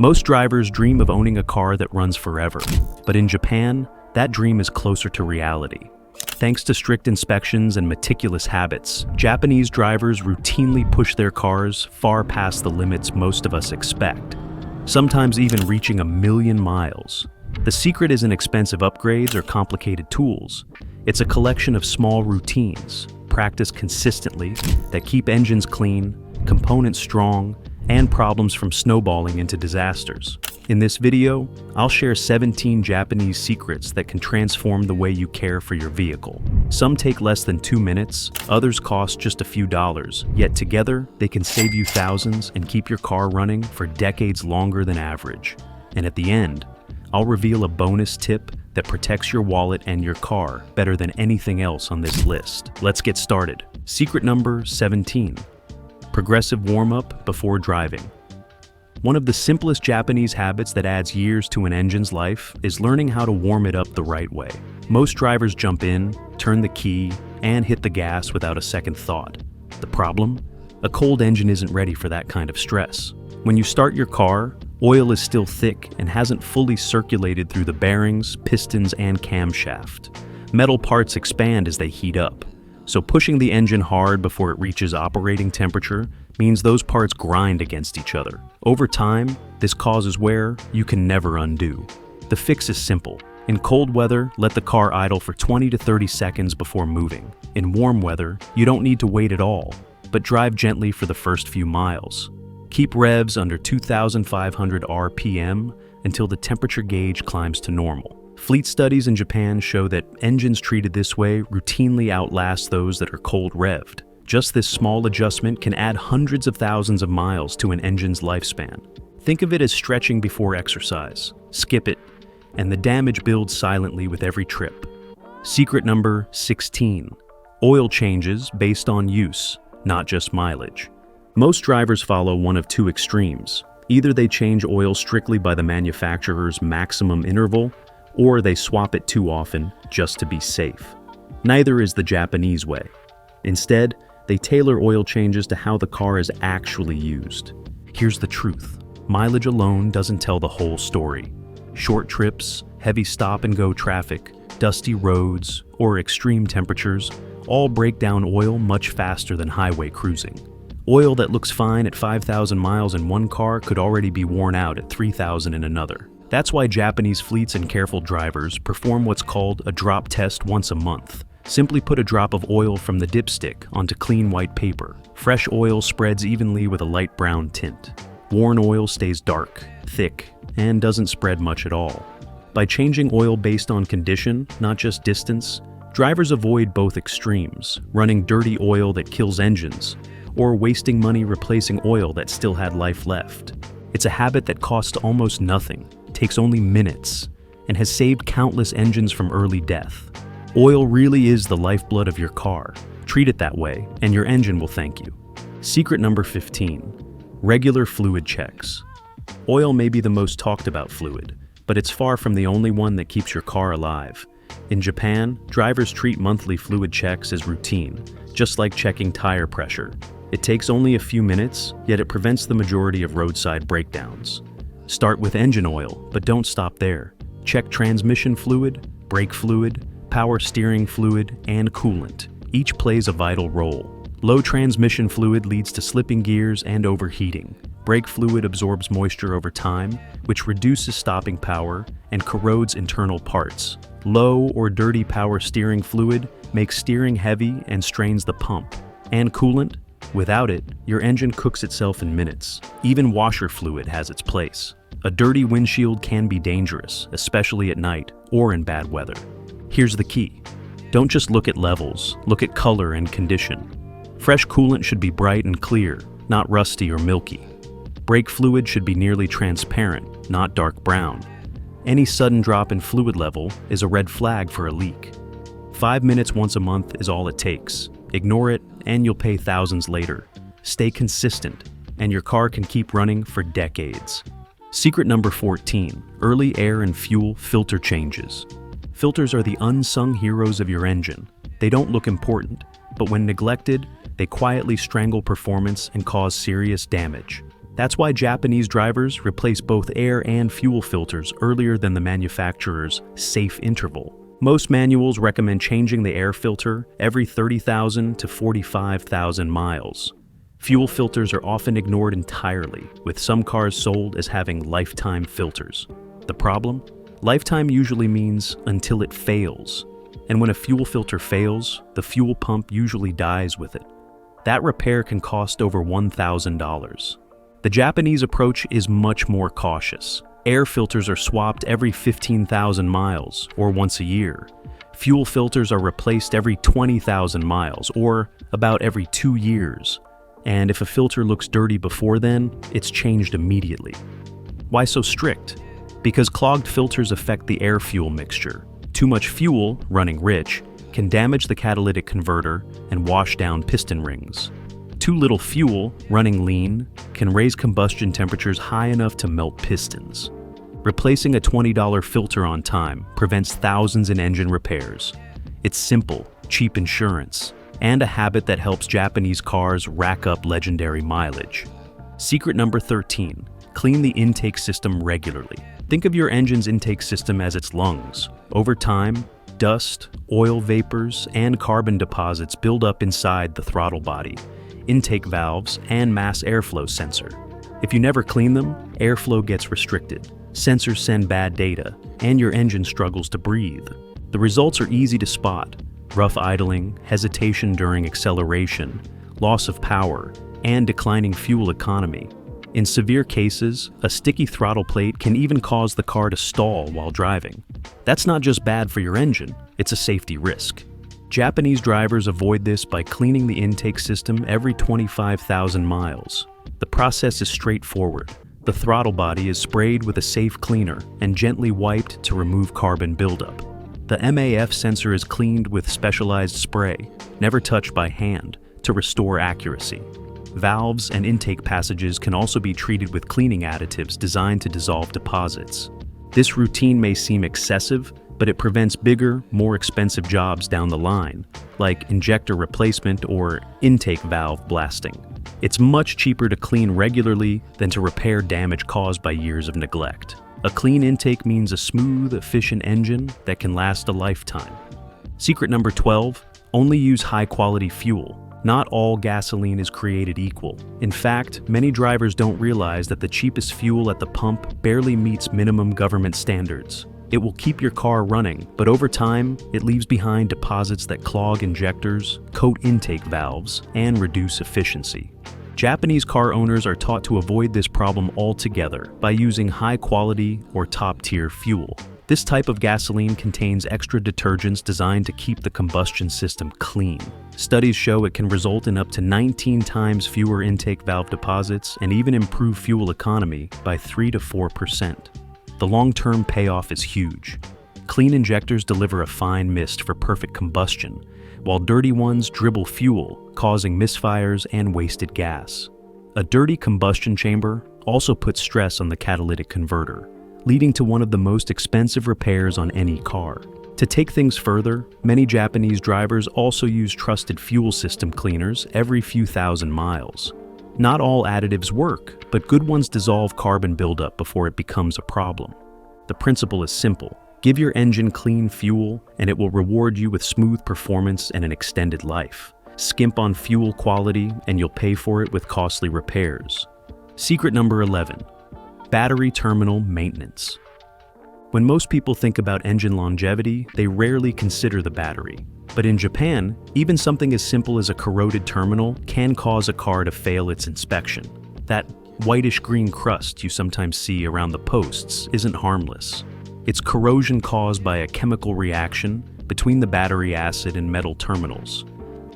Most drivers dream of owning a car that runs forever, but in Japan, that dream is closer to reality. Thanks to strict inspections and meticulous habits, Japanese drivers routinely push their cars far past the limits most of us expect, sometimes even reaching 1,000,000 miles. The secret isn't expensive upgrades or complicated tools. It's a collection of small routines, practiced consistently, that keep engines clean, components strong, and problems from snowballing into disasters. In this video, I'll share 17 Japanese secrets that can transform the way you care for your vehicle. Some take less than 2 minutes, others cost just a few dollars, yet together they can save you thousands and keep your car running for decades longer than average. And at the end, I'll reveal a bonus tip that protects your wallet and your car better than anything else on this list. Let's get started. Secret number 17. Progressive warm-up before driving. One of the simplest Japanese habits that adds years to an engine's life is learning how to warm it up the right way. Most drivers jump in, turn the key, and hit the gas without a second thought. The problem? A cold engine isn't ready for that kind of stress. When you start your car, oil is still thick and hasn't fully circulated through the bearings, pistons, and camshaft. Metal parts expand as they heat up. So pushing the engine hard before it reaches operating temperature means those parts grind against each other. Over time, this causes wear you can never undo. The fix is simple. In cold weather, let the car idle for 20 to 30 seconds before moving. In warm weather, you don't need to wait at all, but drive gently for the first few miles. Keep revs under 2,500 RPM until the temperature gauge climbs to normal. Fleet studies in Japan show that engines treated this way routinely outlast those that are cold revved. Just this small adjustment can add hundreds of thousands of miles to an engine's lifespan. Think of it as stretching before exercise. Skip it, and the damage builds silently with every trip. Secret number 16. Oil changes based on use, not just mileage. Most drivers follow one of two extremes. Either they change oil strictly by the manufacturer's maximum interval, or they swap it too often just to be safe. Neither is the Japanese way. Instead, they tailor oil changes to how the car is actually used. Here's the truth. Mileage alone doesn't tell the whole story. Short trips, heavy stop-and-go traffic, dusty roads, or extreme temperatures all break down oil much faster than highway cruising. Oil that looks fine at 5,000 miles in one car could already be worn out at 3,000 in another. That's why Japanese fleets and careful drivers perform what's called a drop test once a month. Simply put a drop of oil from the dipstick onto clean white paper. Fresh oil spreads evenly with a light brown tint. Worn oil stays dark, thick, and doesn't spread much at all. By changing oil based on condition, not just distance, drivers avoid both extremes, running dirty oil that kills engines, or wasting money replacing oil that still had life left. It's a habit that costs almost nothing, takes only minutes, and has saved countless engines from early death. Oil really is the lifeblood of your car. Treat it that way, and your engine will thank you. Secret number 15. Regular fluid checks. Oil may be the most talked about fluid, but it's far from the only one that keeps your car alive. In Japan, drivers treat monthly fluid checks as routine, just like checking tire pressure. It takes only a few minutes, yet it prevents the majority of roadside breakdowns. Start with engine oil, but don't stop there. Check transmission fluid, brake fluid, power steering fluid, and coolant. Each plays a vital role. Low transmission fluid leads to slipping gears and overheating. Brake fluid absorbs moisture over time, which reduces stopping power and corrodes internal parts. Low or dirty power steering fluid makes steering heavy and strains the pump. And coolant? Without it, your engine cooks itself in minutes. Even washer fluid has its place. A dirty windshield can be dangerous, especially at night or in bad weather. Here's the key. Don't just look at levels, look at color and condition. Fresh coolant should be bright and clear, not rusty or milky. Brake fluid should be nearly transparent, not dark brown. Any sudden drop in fluid level is a red flag for a leak. 5 minutes once a month is all it takes. Ignore it, and you'll pay thousands later. Stay consistent, and your car can keep running for decades. Secret number 14. Early air and fuel filter changes. Filters are the unsung heroes of your engine. They don't look important, but when neglected, they quietly strangle performance and cause serious damage. That's why Japanese drivers replace both air and fuel filters earlier than the manufacturer's safe interval. Most manuals recommend changing the air filter every 30,000 to 45,000 miles. Fuel filters are often ignored entirely, with some cars sold as having lifetime filters. The problem? Lifetime usually means until it fails. And when a fuel filter fails, the fuel pump usually dies with it. That repair can cost over $1,000. The Japanese approach is much more cautious. Air filters are swapped every 15,000 miles, or once a year. Fuel filters are replaced every 20,000 miles, or about every 2 years. And if a filter looks dirty before then, it's changed immediately. Why so strict? Because clogged filters affect the air-fuel mixture. Too much fuel, running rich, can damage the catalytic converter and wash down piston rings. Too little fuel, running lean, can raise combustion temperatures high enough to melt pistons. Replacing a $20 filter on time prevents thousands in engine repairs. It's simple, cheap insurance, and a habit that helps Japanese cars rack up legendary mileage. Secret number 13, clean the intake system regularly. Think of your engine's intake system as its lungs. Over time, dust, oil vapors, and carbon deposits build up inside the throttle body, intake valves, and mass airflow sensor. If you never clean them, airflow gets restricted, sensors send bad data, and your engine struggles to breathe. The results are easy to spot: rough idling, hesitation during acceleration, loss of power, and declining fuel economy. In severe cases, a sticky throttle plate can even cause the car to stall while driving. That's not just bad for your engine, it's a safety risk. Japanese drivers avoid this by cleaning the intake system every 25,000 miles. The process is straightforward. The throttle body is sprayed with a safe cleaner and gently wiped to remove carbon buildup. The MAF sensor is cleaned with specialized spray, never touched by hand, to restore accuracy. Valves and intake passages can also be treated with cleaning additives designed to dissolve deposits. This routine may seem excessive, but it prevents bigger, more expensive jobs down the line, like injector replacement or intake valve blasting. It's much cheaper to clean regularly than to repair damage caused by years of neglect. A clean intake means a smooth, efficient engine that can last a lifetime. Secret number 12, only use high-quality fuel. Not all gasoline is created equal. In fact, many drivers don't realize that the cheapest fuel at the pump barely meets minimum government standards. It will keep your car running, but over time, it leaves behind deposits that clog injectors, coat intake valves, and reduce efficiency. Japanese car owners are taught to avoid this problem altogether by using high-quality or top-tier fuel. This type of gasoline contains extra detergents designed to keep the combustion system clean. Studies show it can result in up to 19 times fewer intake valve deposits and even improve fuel economy by 3 to 4%. The long-term payoff is huge. Clean injectors deliver a fine mist for perfect combustion, while dirty ones dribble fuel, causing misfires and wasted gas. A dirty combustion chamber also puts stress on the catalytic converter, leading to one of the most expensive repairs on any car. To take things further, many Japanese drivers also use trusted fuel system cleaners every few thousand miles. Not all additives work, but good ones dissolve carbon buildup before it becomes a problem. The principle is simple. Give your engine clean fuel, and it will reward you with smooth performance and an extended life. Skimp on fuel quality, and you'll pay for it with costly repairs. Secret number 11. Battery terminal maintenance. When most people think about engine longevity, they rarely consider the battery. But in Japan, even something as simple as a corroded terminal can cause a car to fail its inspection. That whitish-green crust you sometimes see around the posts isn't harmless. It's corrosion caused by a chemical reaction between the battery acid and metal terminals.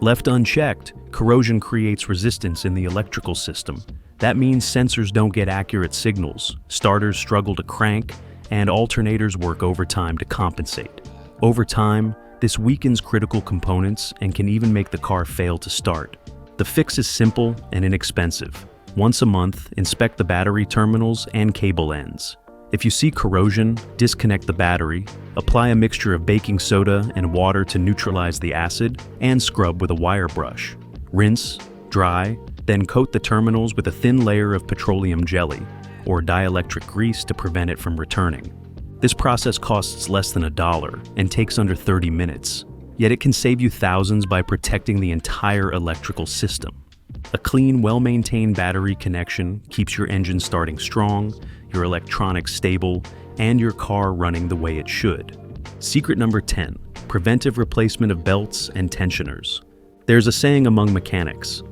Left unchecked, corrosion creates resistance in the electrical system. That means sensors don't get accurate signals, starters struggle to crank, and alternators work overtime to compensate. Over time, this weakens critical components and can even make the car fail to start. The fix is simple and inexpensive. Once a month, inspect the battery terminals and cable ends. If you see corrosion, disconnect the battery, apply a mixture of baking soda and water to neutralize the acid, and scrub with a wire brush. Rinse, dry, Then coat the terminals with a thin layer of petroleum jelly, or dielectric grease to prevent it from returning. This process costs less than $1 and takes under 30 minutes, yet it can save you thousands by protecting the entire electrical system. A clean, well-maintained battery connection keeps your engine starting strong, your electronics stable, and your car running the way it should. Secret number 10, preventive replacement of belts and tensioners. There's a saying among mechanics: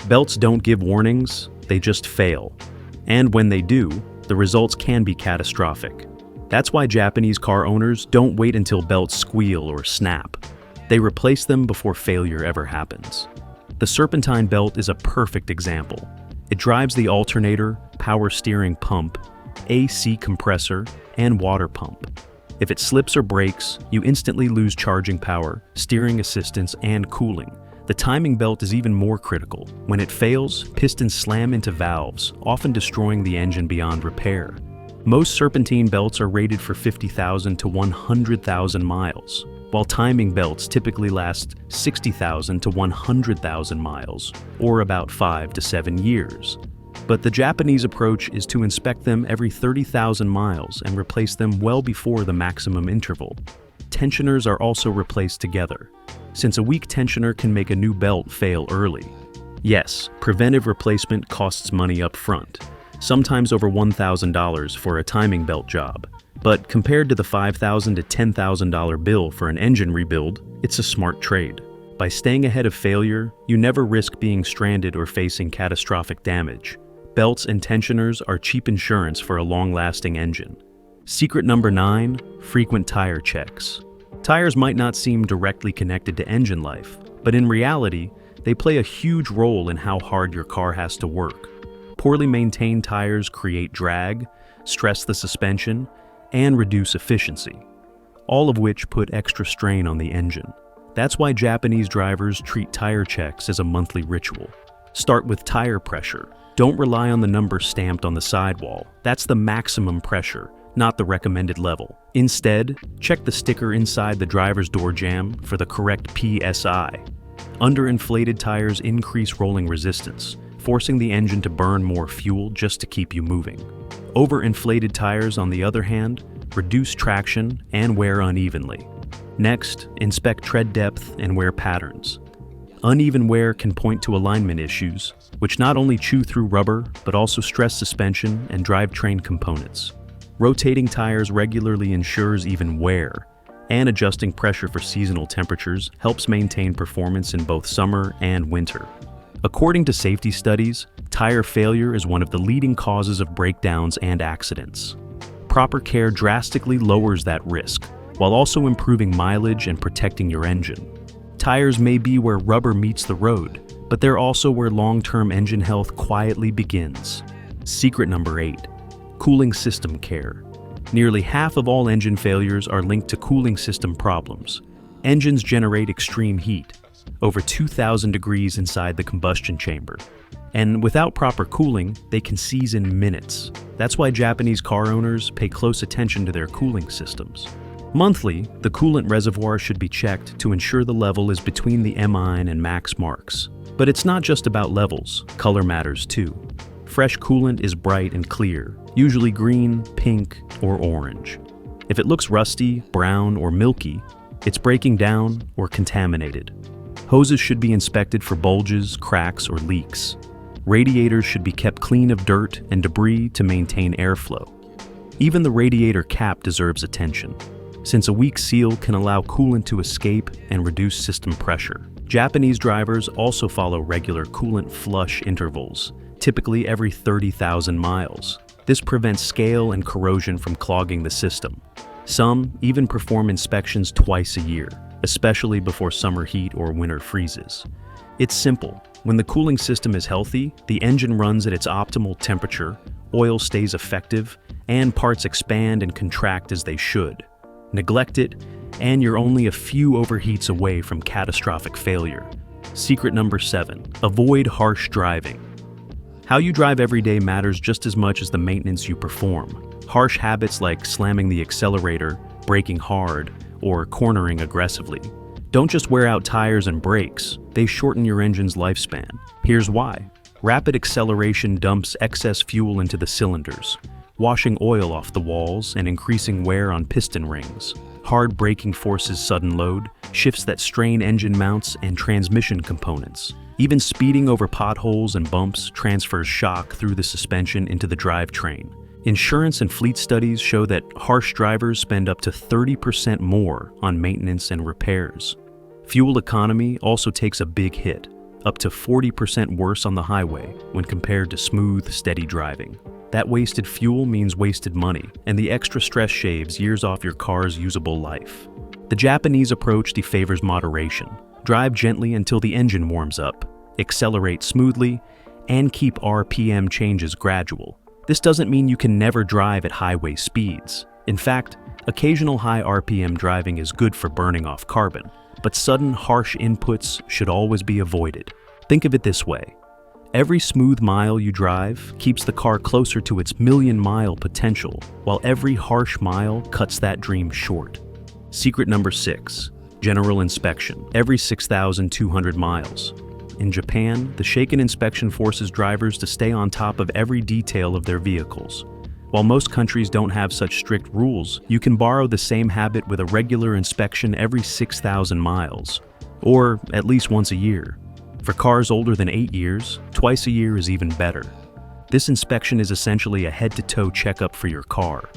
belts don't give warnings, they just fail. And when they do, the results can be catastrophic. That's why Japanese car owners don't wait until belts squeal or snap. They replace them before failure ever happens. The serpentine belt is a perfect example. It drives the alternator, power steering pump, AC compressor, and water pump. If it slips or breaks, you instantly lose charging power, steering assistance, and cooling. The timing belt is even more critical. When it fails, pistons slam into valves, often destroying the engine beyond repair. Most serpentine belts are rated for 50,000 to 100,000 miles, while timing belts typically last 60,000 to 100,000 miles, or about 5 to 7 years. But the Japanese approach is to inspect them every 30,000 miles and replace them well before the maximum interval. Tensioners are also replaced together, since a weak tensioner can make a new belt fail early. Yes, preventive replacement costs money up front, sometimes over $1,000 for a timing belt job. But compared to the $5,000 to $10,000 bill for an engine rebuild, it's a smart trade. By staying ahead of failure, you never risk being stranded or facing catastrophic damage. Belts and tensioners are cheap insurance for a long-lasting engine. Secret number 9, frequent tire checks. Tires might not seem directly connected to engine life, but in reality, they play a huge role in how hard your car has to work. Poorly maintained tires create drag, stress the suspension, and reduce efficiency, all of which put extra strain on the engine. That's why Japanese drivers treat tire checks as a monthly ritual. Start with tire pressure. Don't rely on the number stamped on the sidewall. That's the maximum pressure, not the recommended level. Instead, check the sticker inside the driver's door jamb for the correct PSI. Underinflated tires increase rolling resistance, forcing the engine to burn more fuel just to keep you moving. Overinflated tires, on the other hand, reduce traction and wear unevenly. Next, inspect tread depth and wear patterns. Uneven wear can point to alignment issues, which not only chew through rubber, but also stress suspension and drivetrain components. Rotating tires regularly ensures even wear, and adjusting pressure for seasonal temperatures helps maintain performance in both summer and winter. According to safety studies, tire failure is one of the leading causes of breakdowns and accidents. Proper care drastically lowers that risk, while also improving mileage and protecting your engine. Tires may be where rubber meets the road, but they're also where long-term engine health quietly begins. Secret number 8, cooling system care. Nearly half of all engine failures are linked to cooling system problems. Engines generate extreme heat, over 2,000 degrees inside the combustion chamber. And without proper cooling, they can seize in minutes. That's why Japanese car owners pay close attention to their cooling systems. Monthly, the coolant reservoir should be checked to ensure the level is between the mine and max marks. But it's not just about levels, color matters too. Fresh coolant is bright and clear, usually green, pink, or orange. If it looks rusty, brown, or milky, it's breaking down or contaminated. Hoses should be inspected for bulges, cracks, or leaks. Radiators should be kept clean of dirt and debris to maintain airflow. Even the radiator cap deserves attention, since a weak seal can allow coolant to escape and reduce system pressure. Japanese drivers also follow regular coolant flush intervals, typically every 30,000 miles. This prevents scale and corrosion from clogging the system. Some even perform inspections twice a year, especially before summer heat or winter freezes. It's simple. When the cooling system is healthy, the engine runs at its optimal temperature, oil stays effective, and parts expand and contract as they should. Neglect it, and you're only a few overheats away from catastrophic failure. Secret number 7, avoid harsh driving. How you drive every day matters just as much as the maintenance you perform. Harsh habits like slamming the accelerator, braking hard, or cornering aggressively don't just wear out tires and brakes, they shorten your engine's lifespan. Here's why. Rapid acceleration dumps excess fuel into the cylinders, washing oil off the walls and increasing wear on piston rings. Hard braking forces sudden load, shifts that strain engine mounts and transmission components. Even speeding over potholes and bumps transfers shock through the suspension into the drivetrain. Insurance and fleet studies show that harsh drivers spend up to 30% more on maintenance and repairs. Fuel economy also takes a big hit, up to 40% worse on the highway when compared to smooth, steady driving. That wasted fuel means wasted money, and the extra stress shaves years off your car's usable life. The Japanese approach defavors moderation. Drive gently until the engine warms up, accelerate smoothly, and keep RPM changes gradual. This doesn't mean you can never drive at highway speeds. In fact, occasional high RPM driving is good for burning off carbon, but sudden, harsh inputs should always be avoided. Think of it this way. Every smooth mile you drive keeps the car closer to its million-mile potential, while every harsh mile cuts that dream short. Secret number 6. General inspection, every 6,200 miles. In Japan, the Shaken inspection forces drivers to stay on top of every detail of their vehicles. While most countries don't have such strict rules, you can borrow the same habit with a regular inspection every 6,000 miles, or at least once a year. For cars older than 8 years, twice a year is even better. This inspection is essentially a head-to-toe checkup for your car.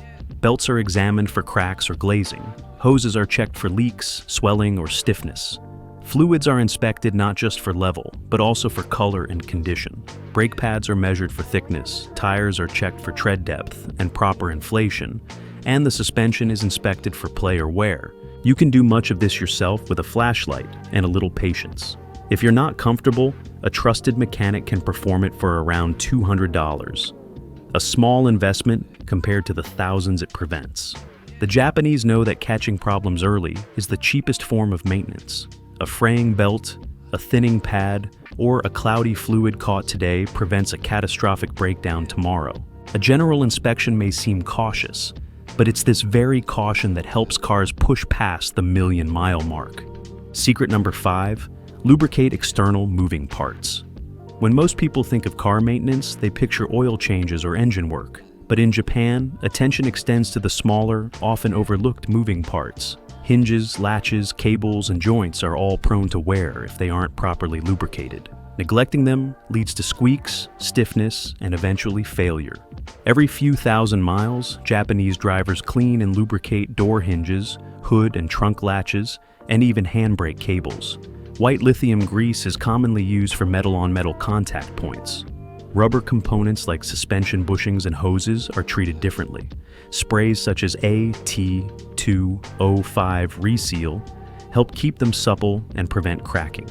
Belts are examined for cracks or glazing. Hoses are checked for leaks, swelling, or stiffness. Fluids are inspected not just for level, but also for color and condition. Brake pads are measured for thickness, tires are checked for tread depth and proper inflation, and the suspension is inspected for play or wear. You can do much of this yourself with a flashlight and a little patience. If you're not comfortable, a trusted mechanic can perform it for around $200. A small investment compared to the thousands it prevents. The Japanese know that catching problems early is the cheapest form of maintenance. A fraying belt, a thinning pad, or a cloudy fluid caught today prevents a catastrophic breakdown tomorrow. A general inspection may seem cautious, but it's this very caution that helps cars push past the million-mile mark. Secret number 5. Lubricate external moving parts. When most people think of car maintenance, they picture oil changes or engine work. But in Japan, attention extends to the smaller, often overlooked moving parts. Hinges, latches, cables, and joints are all prone to wear if they aren't properly lubricated. Neglecting them leads to squeaks, stiffness, and eventually failure. Every few thousand miles, Japanese drivers clean and lubricate door hinges, hood and trunk latches, and even handbrake cables. White lithium grease is commonly used for metal-on-metal contact points. Rubber components like suspension bushings and hoses are treated differently. Sprays such as AT205 Reseal help keep them supple and prevent cracking.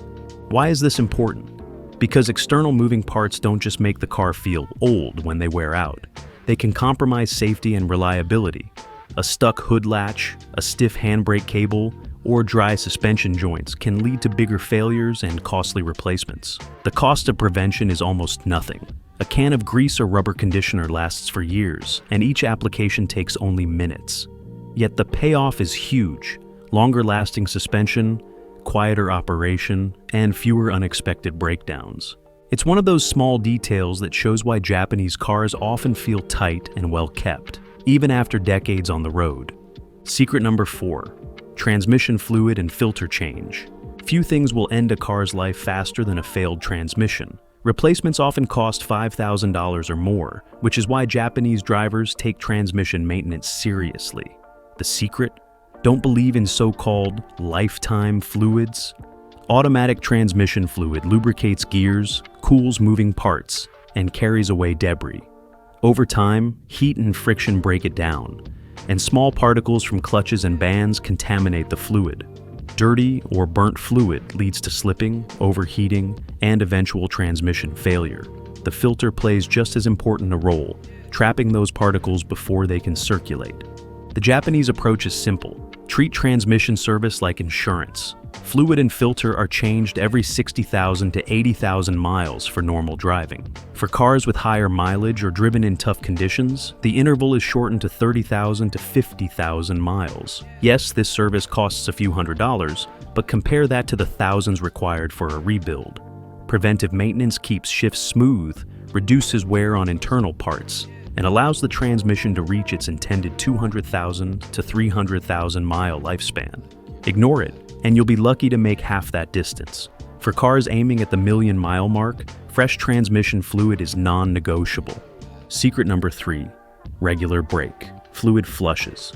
Why is this important? Because external moving parts don't just make the car feel old when they wear out. They can compromise safety and reliability. A stuck hood latch, a stiff handbrake cable, or dry suspension joints can lead to bigger failures and costly replacements. The cost of prevention is almost nothing. A can of grease or rubber conditioner lasts for years, and each application takes only minutes. Yet the payoff is huge: longer-lasting suspension, quieter operation, and fewer unexpected breakdowns. It's one of those small details that shows why Japanese cars often feel tight and well-kept, even after decades on the road. Secret number 4. Transmission fluid and filter change. Few things will end a car's life faster than a failed transmission. Replacements often cost $5,000 or more, which is why Japanese drivers take transmission maintenance seriously. The secret? Don't believe in so-called lifetime fluids. Automatic transmission fluid lubricates gears, cools moving parts, and carries away debris. Over time, heat and friction break it down, and small particles from clutches and bands contaminate the fluid. Dirty or burnt fluid leads to slipping, overheating, and eventual transmission failure. The filter plays just as important a role, trapping those particles before they can circulate. The Japanese approach is simple. Treat transmission service like insurance. Fluid and filter are changed every 60,000 to 80,000 miles for normal driving. For cars with higher mileage or driven in tough conditions, the interval is shortened to 30,000 to 50,000 miles. Yes, this service costs a few $100s, but compare that to the thousands required for a rebuild. Preventive maintenance keeps shifts smooth, reduces wear on internal parts, and allows the transmission to reach its intended 200,000 to 300,000 mile lifespan. Ignore it, and you'll be lucky to make half that distance. For cars aiming at the million-mile mark, fresh transmission fluid is non-negotiable. Secret number 3, regular brake fluid flushes.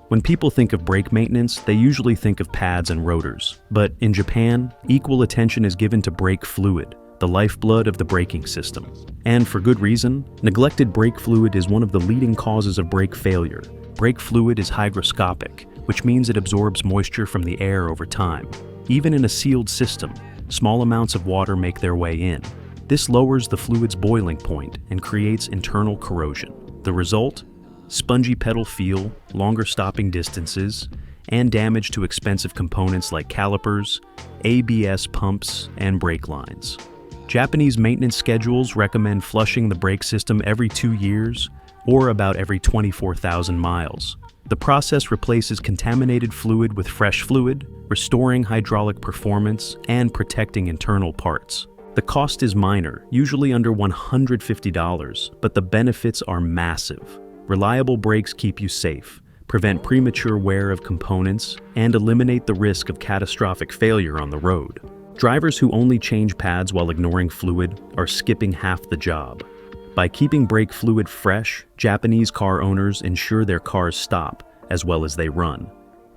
When people think of brake maintenance, they usually think of pads and rotors. But in Japan, equal attention is given to brake fluid, the lifeblood of the braking system. And for good reason, neglected brake fluid is one of the leading causes of brake failure. Brake fluid is hygroscopic, which means it absorbs moisture from the air over time. Even in a sealed system, small amounts of water make their way in. This lowers the fluid's boiling point and creates internal corrosion. The result? Spongy pedal feel, longer stopping distances, and damage to expensive components like calipers, ABS pumps, and brake lines. Japanese maintenance schedules recommend flushing the brake system every 2 years or about every 24,000 miles. The process replaces contaminated fluid with fresh fluid, restoring hydraulic performance and protecting internal parts. The cost is minor, usually under $150, but the benefits are massive. Reliable brakes keep you safe, prevent premature wear of components, and eliminate the risk of catastrophic failure on the road. Drivers who only change pads while ignoring fluid are skipping half the job. By keeping brake fluid fresh, Japanese car owners ensure their cars stop as well as they run,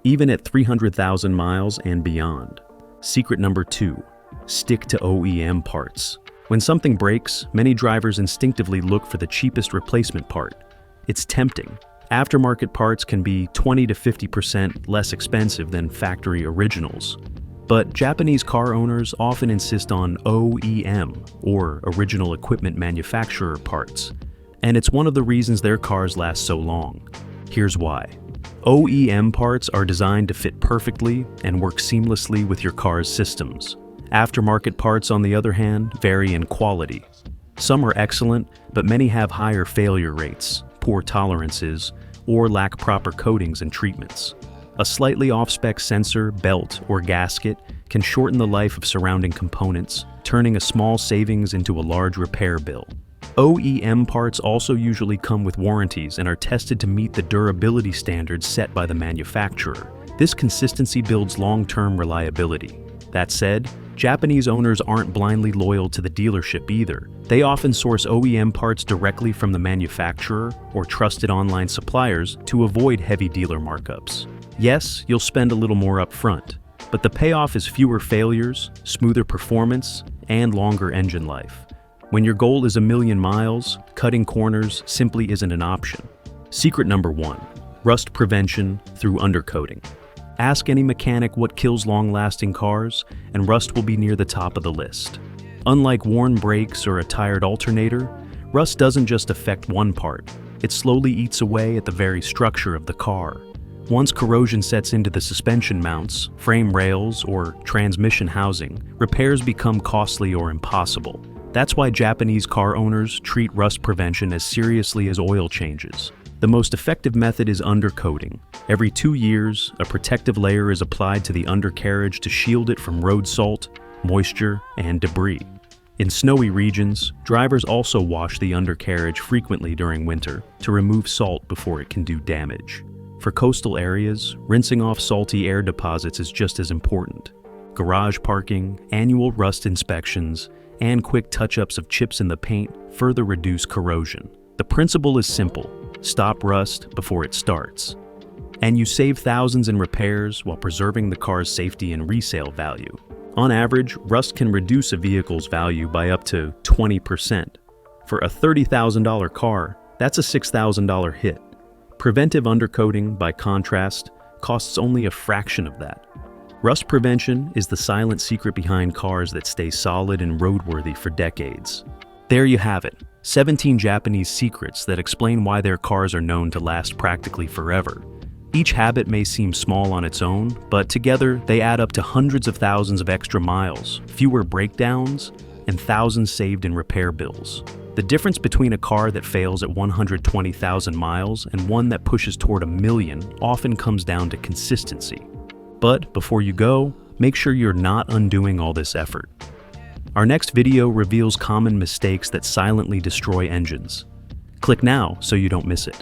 even at 300,000 miles and beyond. Secret number 2, stick to OEM parts. When something breaks, many drivers instinctively look for the cheapest replacement part. It's tempting. Aftermarket parts can be 20 to 50% less expensive than factory originals. But Japanese car owners often insist on OEM, or original equipment manufacturer parts. And it's one of the reasons their cars last so long. Here's why. OEM parts are designed to fit perfectly and work seamlessly with your car's systems. Aftermarket parts, on the other hand, vary in quality. Some are excellent, but many have higher failure rates, poor tolerances, or lack proper coatings and treatments. A slightly off-spec sensor, belt, or gasket can shorten the life of surrounding components, turning a small savings into a large repair bill. OEM parts also usually come with warranties and are tested to meet the durability standards set by the manufacturer. This consistency builds long-term reliability. That said, Japanese owners aren't blindly loyal to the dealership either. They often source OEM parts directly from the manufacturer or trusted online suppliers to avoid heavy dealer markups. Yes, you'll spend a little more upfront, but the payoff is fewer failures, smoother performance, and longer engine life. When your goal is 1,000,000 miles, cutting corners simply isn't an option. Secret number 1, rust prevention through undercoating. Ask any mechanic what kills long-lasting cars, and rust will be near the top of the list. Unlike worn brakes or a tired alternator, rust doesn't just affect one part. It slowly eats away at the very structure of the car. Once corrosion sets into the suspension mounts, frame rails, or transmission housing, repairs become costly or impossible. That's why Japanese car owners treat rust prevention as seriously as oil changes. The most effective method is undercoating. Every 2 years, a protective layer is applied to the undercarriage to shield it from road salt, moisture, and debris. In snowy regions, drivers also wash the undercarriage frequently during winter to remove salt before it can do damage. For coastal areas, rinsing off salty air deposits is just as important. Garage parking, annual rust inspections, and quick touch-ups of chips in the paint further reduce corrosion. The principle is simple: stop rust before it starts. And you save thousands in repairs while preserving the car's safety and resale value. On average, rust can reduce a vehicle's value by up to 20%. For a $30,000 car, that's a $6,000 hit. Preventive undercoating, by contrast, costs only a fraction of that. Rust prevention is the silent secret behind cars that stay solid and roadworthy for decades. There you have it, 17 Japanese secrets that explain why their cars are known to last practically forever. Each habit may seem small on its own, but together they add up to hundreds of thousands of extra miles, fewer breakdowns, and thousands saved in repair bills. The difference between a car that fails at 120,000 miles and one that pushes toward 1,000,000 often comes down to consistency. But before you go, make sure you're not undoing all this effort. Our next video reveals common mistakes that silently destroy engines. Click now so you don't miss it.